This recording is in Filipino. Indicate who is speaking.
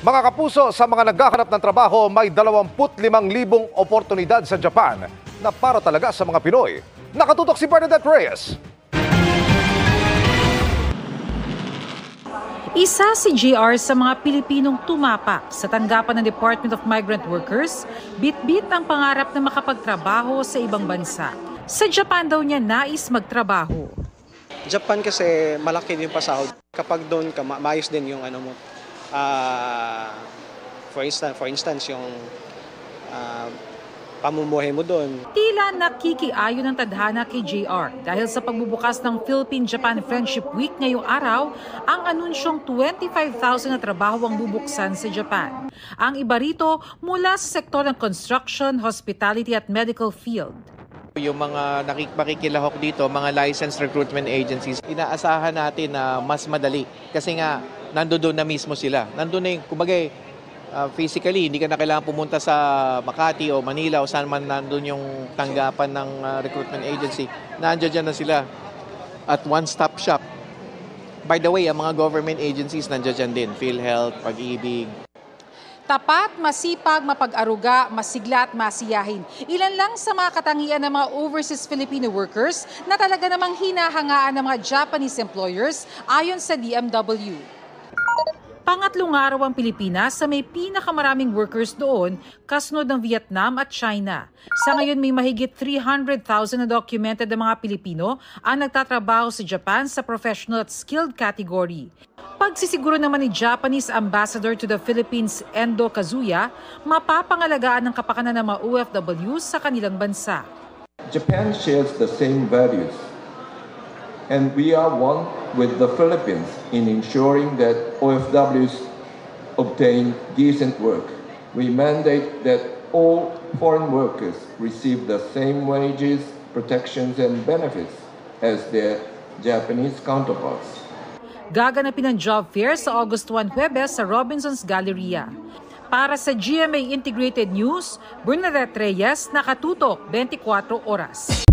Speaker 1: Mga kapuso, sa mga naghahanap ng trabaho, may 25,000 oportunidad sa Japan na para talaga sa mga Pinoy. Nakatutok si Bernadette Reyes.
Speaker 2: Isa si JR sa mga Pilipinong tumapak sa tanggapan ng Department of Migrant Workers, bit-bit ang pangarap na makapagtrabaho sa ibang bansa. Sa Japan daw niya nais magtrabaho.
Speaker 3: Japan kasi malaki din pasahod. Kapag doon ka, maayos din yung ano mo. For instance, yung pamumuhay mo doon.
Speaker 2: Tila nakikiayon ng tadhana kay JR dahil sa pagbubukas ng Philippine-Japan Friendship Week ngayong araw, ang anunsyong 25,000 na trabaho ang bubuksan sa Japan. Ang iba rito mula sa sektor ng construction, hospitality at medical field.
Speaker 4: Yung mga makikilahok dito, mga licensed recruitment agencies, inaasahan natin na mas madali kasi nga nandoon na mismo sila. Nandoon na yung, kumbaga, physically, hindi ka na kailangan pumunta sa Makati o Manila o saan man nandoon yung tanggapan ng recruitment agency. Nandiyan na sila at one-stop shop. By the way, ang mga government agencies nandiyan din, PhilHealth, Pag-ibig.
Speaker 2: Tapat, masipag, mapag-aruga, masigla at masiyahin. Ilan lang sa mga katangian ng mga overseas Filipino workers na talaga namang hinahangaan ng mga Japanese employers ayon sa DMW. Pangatlong araw ang Pilipinas sa may pinakamaraming workers doon, kasunod ng Vietnam at China. Sa ngayon may mahigit 300,000 na documented na mga Pilipino ang nagtatrabaho sa Japan sa professional at skilled category. Pagsisiguro naman ni Japanese Ambassador to the Philippines, Endo Kazuya, mapapangalagaan ng kapakanan ng mga OFWs sa kanilang bansa.
Speaker 5: Japan shares the same values, and we are one with the Philippines in ensuring that OFWs obtain decent work. We mandate that all foreign workers receive the same wages, protections, and benefits as their Japanese counterparts.
Speaker 2: Gaganapin ang job fair sa August 1 Huwebes sa Robinson's Galleria. Para sa GMA Integrated News, Bernadette Reyes, nakatutok 24 oras.